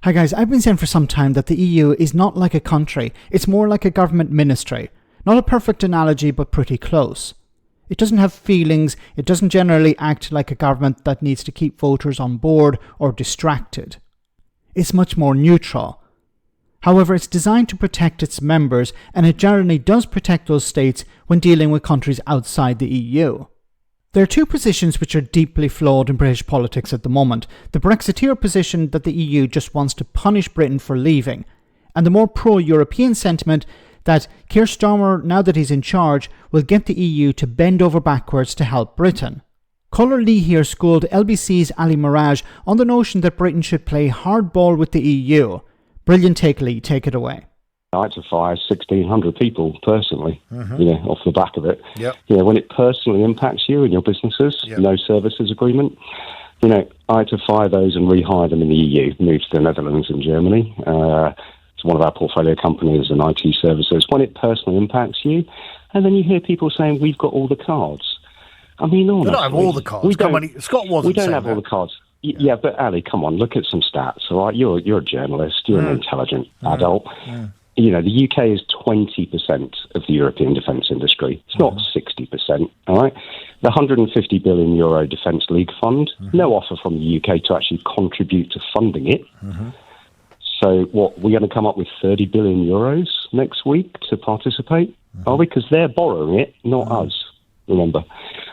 Hi guys, I've been saying for some time that the EU is not like a country, it's more like a government ministry. Not a perfect analogy, but pretty close. It doesn't have feelings, it doesn't generally act like a government that needs to keep voters on board or distracted. It's much more neutral. However, it's designed to protect its members, and it generally does protect those states when dealing with countries outside the EU. There are two positions which are deeply flawed in British politics at the moment. The Brexiteer position that the EU just wants to punish Britain for leaving, and the more pro-European sentiment that Keir Starmer, now that he's in charge, will get the EU to bend over backwards to help Britain. Caller Lee here schooled LBC's Ali Miraj on the notion that Britain should play hardball with the EU. Brilliant take, Lee. Take it away. I had to fire 1,600 people personally, off the back of it. Yep. When it personally impacts you and your businesses, no services agreement, I had to fire those and rehire them in the EU, move to the Netherlands and Germany. It's one of our portfolio companies and IT services. When it personally impacts you, and then you hear people saying, we've got all the cards. I mean, honestly, we don't have all the cards. Scott wasn't We don't have that. all the cards. Yeah, but Ali, come on, look at some stats, all right? You're a journalist. You're an intelligent adult. The UK is 20% of the European defence industry. It's not 60%, all right? The €150 billion Defence League Fund, no offer from the UK to actually contribute to funding it. So what, we're going to come up with €30 billion next week to participate? Are we? Because they're borrowing it, not us, remember.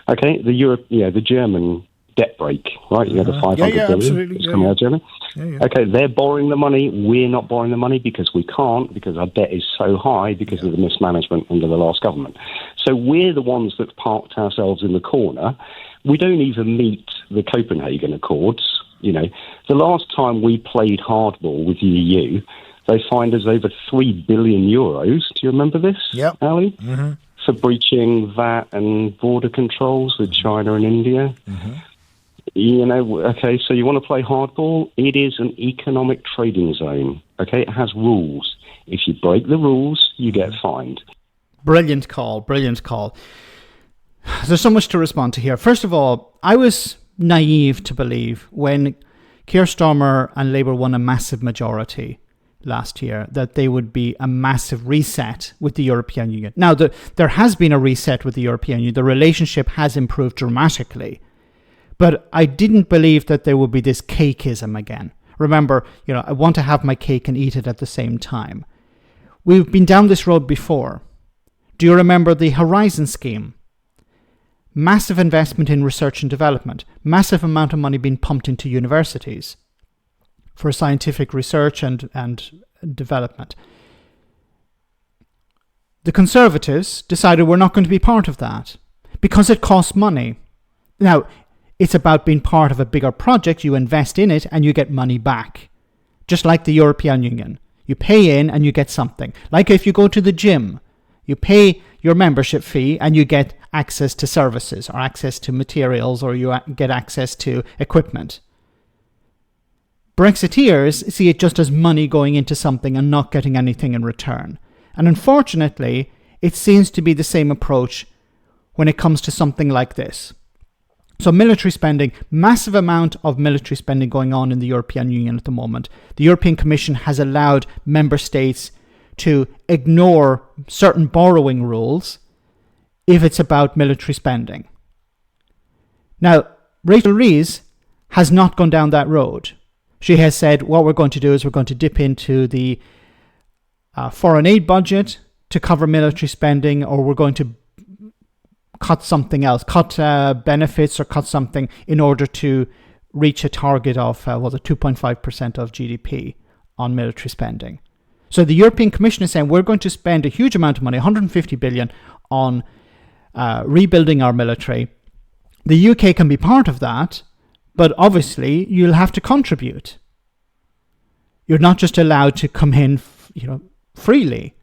Okay, the German debt break, right? The 500 billion is coming out of Germany. Okay, they're borrowing the money. We're not borrowing the money because we can't, because our debt is so high because of the mismanagement under the last government. So we're the ones that parked ourselves in the corner. We don't even meet the Copenhagen Accords. The last time we played hardball with the EU, they fined us over €3 billion. Do you remember this, Ali? For breaching VAT and border controls with China and India. Okay, so you want to play hardball? It is an economic trading zone. Okay, it has rules. If you break the rules, you get fined. Brilliant call, brilliant call. There's so much to respond to here. First of all, I was naive to believe when Keir Starmer and Labour won a massive majority last year that they would be a massive reset with the European Union. Now, there has been a reset with the European Union. The relationship has improved dramatically. But I didn't believe that there would be this cakeism again. Remember, I want to have my cake and eat it at the same time. We've been down this road before. Do you remember the Horizon scheme? Massive investment in research and development. Massive amount of money being pumped into universities for scientific research and development. The Conservatives decided we're not going to be part of that because it costs money. Now, it's about being part of a bigger project. You invest in it and you get money back. Just like the European Union. You pay in and you get something. Like if you go to the gym, you pay your membership fee and you get access to services or access to materials or you get access to equipment. Brexiteers see it just as money going into something and not getting anything in return. And unfortunately, it seems to be the same approach when it comes to something like this. So military spending, massive amount of military spending going on in the European Union at the moment. The European Commission has allowed member states to ignore certain borrowing rules if it's about military spending. Now, Rachel Reeves has not gone down that road. She has said what we're going to do is we're going to dip into the foreign aid budget to cover military spending, or we're going to cut something else, cut benefits or cut something in order to reach a target of 2.5% of GDP on military spending. So the European Commission is saying we're going to spend a huge amount of money, 150 billion, on rebuilding our military. The UK can be part of that, but obviously you'll have to contribute. You're not just allowed to come in, freely.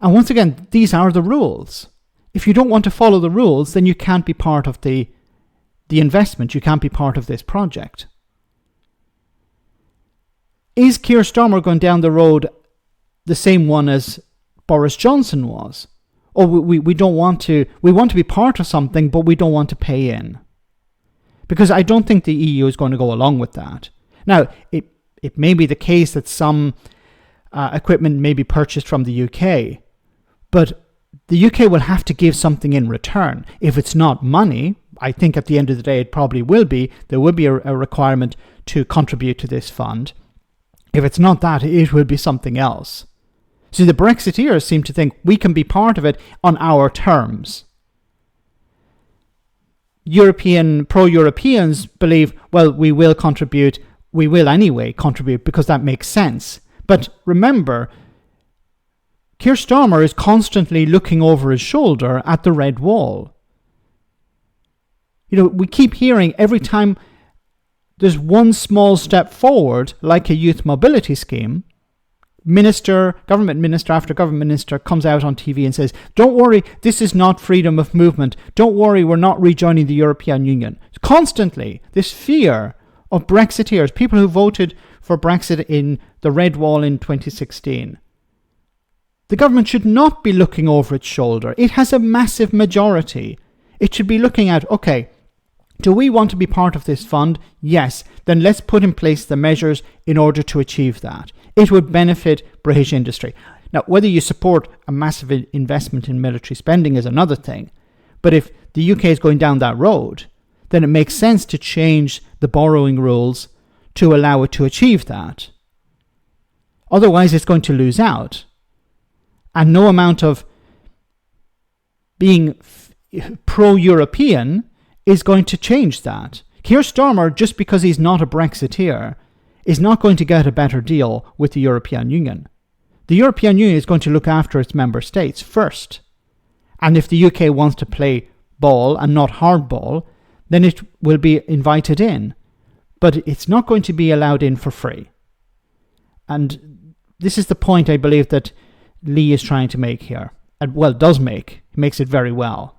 And once again, these are the rules. If you don't want to follow the rules, then you can't be part of the investment. You can't be part of this project. Is Keir Starmer going down the road the same one as Boris Johnson was? Or we don't want to, we want to be part of something, but we don't want to pay in? Because I don't think the EU is going to go along with that. Now, it it may be the case that some equipment may be purchased from the UK, but the UK will have to give something in return. If it's not money, I think at the end of the day it probably will be. There will be a requirement to contribute to this fund. If it's not that, it will be something else. So the Brexiteers seem to think we can be part of it on our terms. Pro-Europeans believe, well, we will anyway contribute because that makes sense. But remember, Keir Starmer is constantly looking over his shoulder at the red wall. We keep hearing every time there's one small step forward, like a youth mobility scheme, government minister after government minister comes out on TV and says, don't worry, this is not freedom of movement. Don't worry, we're not rejoining the European Union. Constantly, this fear of Brexiteers, people who voted for Brexit in the Red Wall in 2016. The government should not be looking over its shoulder. It has a massive majority. It should be looking at, okay, do we want to be part of this fund? Yes. Then let's put in place the measures in order to achieve that. It would benefit British industry. Now, whether you support a massive investment in military spending is another thing. But if the UK is going down that road, then it makes sense to change the borrowing rules to allow it to achieve that. Otherwise, it's going to lose out. And no amount of being pro-European is going to change that. Keir Starmer, just because he's not a Brexiteer, is not going to get a better deal with the European Union. The European Union is going to look after its member states first. And if the UK wants to play ball and not hardball, then it will be invited in. But it's not going to be allowed in for free. And this is the point I believe that Lee is trying to make here. And does make. He makes it very well.